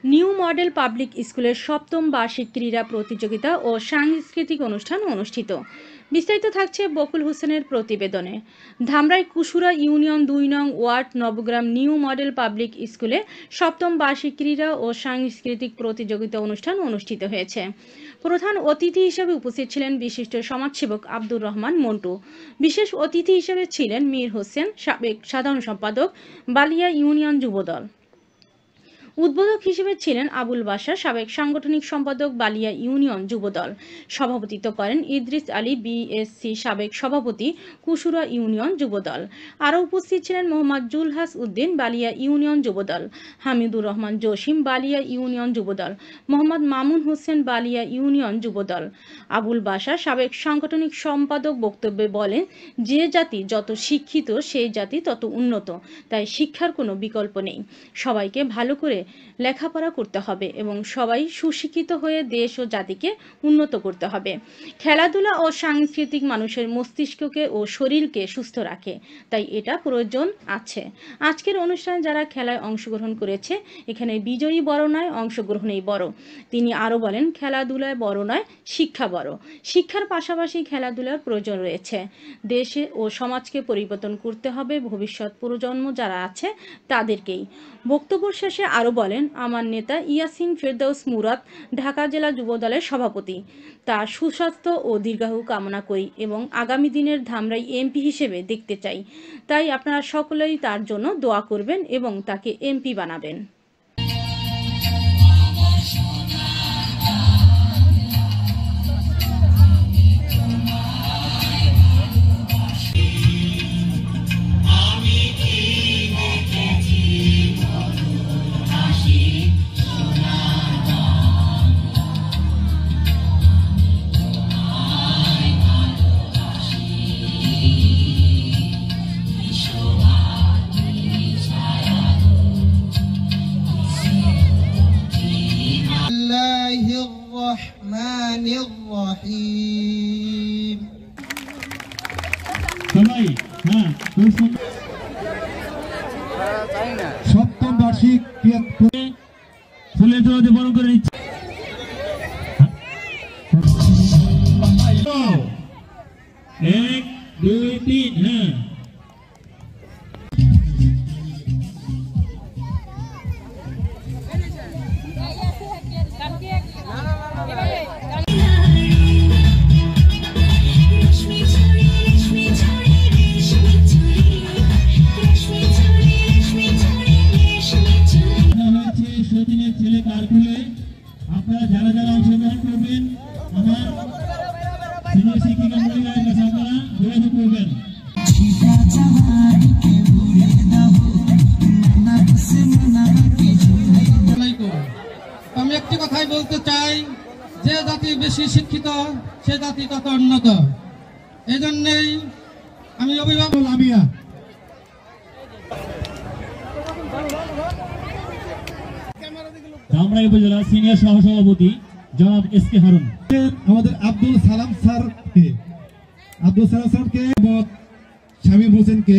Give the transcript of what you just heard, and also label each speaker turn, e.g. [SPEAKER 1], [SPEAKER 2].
[SPEAKER 1] New model public স্কুলের সপ্তম বার্ষিক ক্রীড়া প্রতিযোগিতা ও সাংস্কৃতিক অনুষ্ঠান অনুষ্ঠিত। বিস্তারিত থাকছে বকুল হোসেনের প্রতিবেদনে। ধামরাই কুসুরা ইউনিয়ন ২ নং ward Nabagram new model public স্কুলে সপ্তম বার্ষিক ক্রীড়া ও সাংস্কৃতিক প্রতিযোগিতা অনুষ্ঠান অনুষ্ঠিত হয়েছে। প্রধান অতিথি হিসেবে উপস্থিত ছিলেন বিশিষ্ট সমাজসেবক আব্দুর রহমান মন্টু। বিশেষ অতিথি হিসেবে ছিলেন মীর হোসেন, সাবেক সাধারণ সম্পাদক, বালিয়া ইউনিয়ন যুবদল। উদ্বোধক হিসেবে ছিলেন আবুল বাশার, সাবেক সাংগঠনিক সম্পাদক, বালিয়া ইউনিয়ন যুবদল। সভাপতিত্ব করেন ইদ্রিস আলী বিএসসি, সাবেক সভাপতি, কুসুরা ইউনিয়ন যুবদল। আরও উপস্থিত ছিলেন Mohammad Julhas Uddin, Balia union Jubodal, Hamidur Rahman Jasim, Balia union Jubodal, Mohammad Mamun Hossain, Balia union Jubodal. Abul Bashar, সাবেক সাংগঠনিক সম্পাদক, বক্তব্যে বলেন, যে জাতি যত শিক্ষিত সেই জাতি তত উন্নত, তাই শিক্ষার কোনো বিকল্প নেই। সবাইকে ভালো করে লেখাপড়া করতে হবে এবং সবাই সুশিক্ষিত হয়ে দেশ ও জাতিকে উন্নত করতে হবে। খেলাধুলা ও সাংস্কৃতিক মানুষের মস্তিষ্ককে ও শরীরকে সুস্থ রাখে, তাই এটা প্রয়োজন আছে। আজকের অনুষ্ঠানে যারা খেলায় অংশগ্রহণ করেছে, এখানে বিজয়ী বড় নয়, অংশগ্রহণেই বড়। তিনি আরও বলেন, খেলাধুলায় বড় নয়, শিক্ষা বড়। শিক্ষার পাশাপাশি খেলাধুলার প্রয়োজন রয়েছে। দেশে ও সমাজকে পরিবর্তন করতে হবে, ভবিষ্যৎ প্রজন্ম যারা আছে তাদেরকেই। বক্তব্য শেষে আরও বলেন, আমার নেতা ইয়াসিন ফেরদৌস মুরাদ ঢাকা জেলা যুবদলের সভাপতি। তার সুস্বাস্থ্য ও দীর্ঘায়ু কামনা করি এবং আগামী দিনের ধামরাই এমপি হিসেবে দেখতে চাই। তাই আপনারা সকলেই তার জন্য দোয়া করবেন এবং তাকে এমপি বানাবেন।
[SPEAKER 2] সপ্তম বার্ষিক ফুলের জোড়াতে বরণ করে নিচ্ছে। 1 2 3 আপনারা যারা যারা অংশগ্রহণ করবেন, আমার সিনিয়র শিক্ষিকা মহিলাদের কাছে আপনারা যোগাযোগ করবেন।
[SPEAKER 3] আমি একটি কথাই বলতে চাই, যে জাতি বেশি শিক্ষিত সে জাতি তত উন্নত। এই জন্যই আমি অভিভাবক লামিয়া
[SPEAKER 2] ধামরাই উপজেলা সিনিয়র সহসভাপতি জনাব এসকে হারুন,
[SPEAKER 4] আমাদের আব্দুল সালাম স্যারকে এবং শামীম হোসেনকে